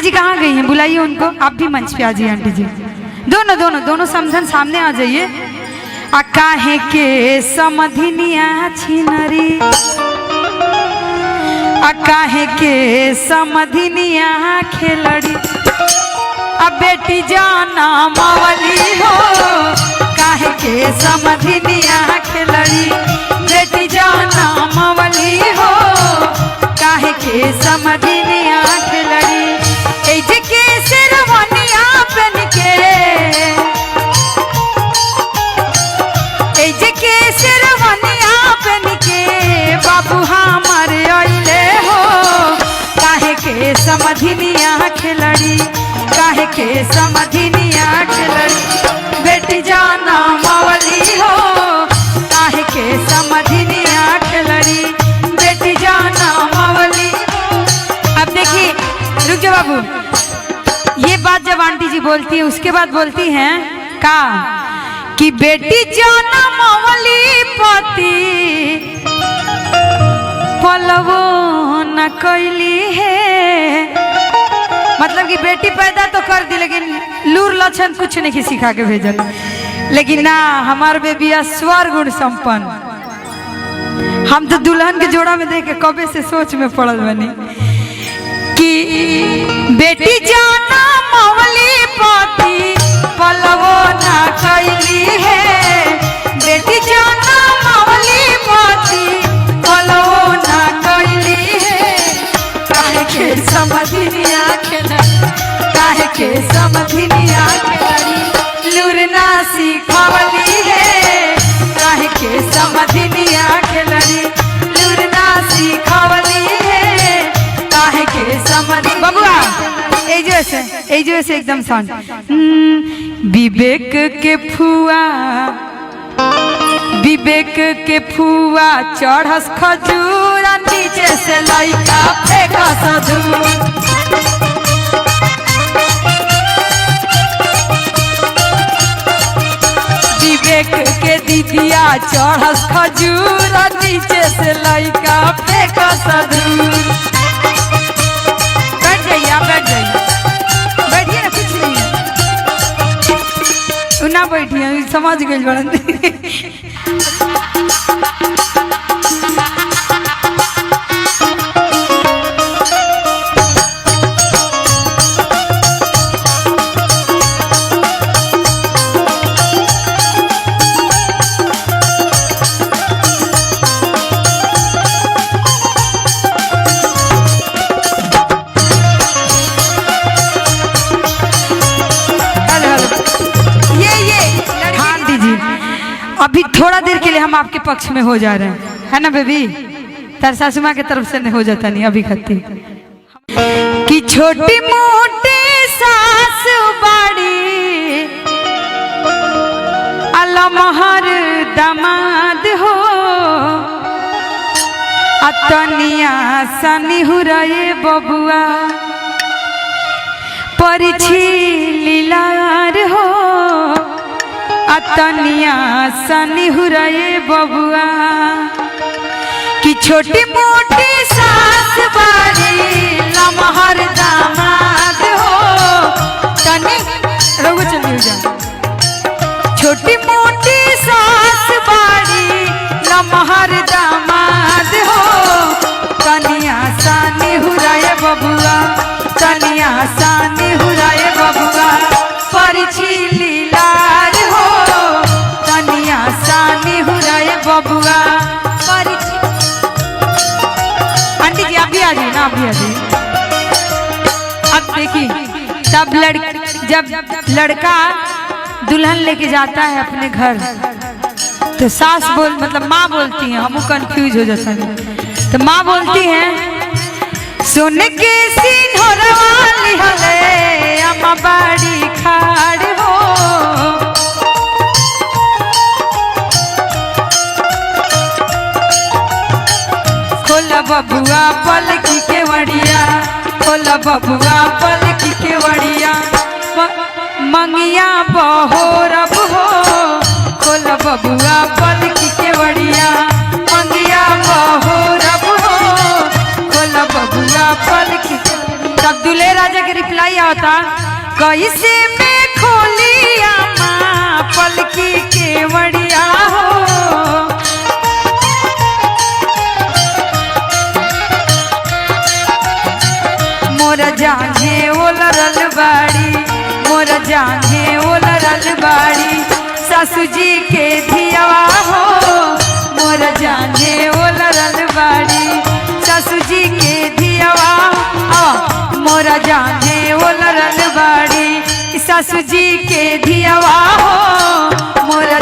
जी कहाँ गई हैं? बुलाइए उनको। आप भी मंच पे आ जाइए आंटी जी। दोनों दोनों दोनों समझन सामने आ जाइए। आ काहे के समधिनिया छिनरी, आ काहे के समधिनिया खेलड़ी, अब बेटी जाना मवली हो, काहे के समधिनिया खेलड़ी, बेटी जाना मवली हो, काहे के समधिनिया खेलड़ी। एज के शेरवानिया पहन के, एज के शेरवानिया पहन के बाबू हमार अइले हो, काहे के समधिनिया खेलड़ी, काहे के समधिनिया खेलड़ी, बेटी जाना मवली हो, काहे के समधिनिया खेलड़ी, बेटी जाना मवली। अब देखिए, रुक जाओ बाबू, ये बात जब आंटी जी बोलती है उसके बाद बोलती हैं का कि बेटी जाना मवली पति पलवो न कैली है। मतलब कि बेटी पैदा तो कर दी लेकिन लूर लक्षण कुछ नहीं सिखा के भेजल। लेकिन ना, हमार बेबिया स्वर गुण संपन्न। हम तो दुल्हन के जोड़ा में देख के कबे से सोच में पड़ल बनी कि बेटी जाना मवली पति पलवो ना कैली है, बेटी जाना मवली पति पलवो ना कैली है, काहे के समधिनिया खेलड़ी, काहे के समधिनिया खेलड़ी, लूर ना सिखवली है, काहे के समधिनिया खेलड़ी, लूर ना सिखवली है, काहे के समधि। बबुआ ए जो ऐसे एकदम शांत। विवेक के फुआ, विवेक के फुआ चढ़स खजूर, नीचे से लइका फेंका सधूर। विवेक के दीदिया चढ़स खजूर, नीचे से लइका फेंका सधूर। बैठ जाइए, आप बैठ जाइए, बैठिए ना, कुछ नहीं है ना, बैठिए, समझ गई बड़न। अभी थोड़ा देर के लिए हम आपके पक्ष में हो जा रहे हैं, है ना बेबी? तार सासू माँ की तरफ से नहीं हो जाता, नहीं अभी खत्ती कि छोटी मोटी सास बड़ी अलमहर दमाद हो, अतनिया सनी हुराए बबुआ परिछी लीलार हो, अतनिया सनी हुराए बबुआ कि छोटी मोटी सास बारी लमहर दामाद हो, तनी रघु चलिए जा। छोटी मोटी सास बारी लमहर दामाद हो, तनिया सनी हुराए बबुआ, तनिया सनी हुराए बबुआ परिछी लीलार हो, तनिया सानी हुराए बबुआ परिछी। आंटी जी आप भी आ जाइए ना, आप भी आ जाइए। अब देखिए, जब लड़का दुल्हन लेके जाता है अपने घर तो सास मतलब माँ बोलती है, हम कंफ्यूज हो जाता है, तो माँ बोलती है सोने के सिंहरवा लिहले अम्मा बाड़ी खाड़ हो, खोला बबुआ पलकी के वड़िया, खोला बबुआ पलकी के वड़िया, मंगिया बहोरब हो, खोला बबुआ पलकी के वड़िया, मंगिया बहोरब हो, खोला बबुआ पलकी। तब दुलेरा राजा के रिप्लाई आता कैसे में खोलिया माँ पलकी के वड़िया हो मोर जाने ओलरल बाड़ी मोर जाने ओलरल बाड़ी सासू जी के धियावा हो मोर जाने ओलरल बाड़ी सासू जी के धियावा मोर जाने ओलरल बाड़ी सासू जी के धियावा हो मोर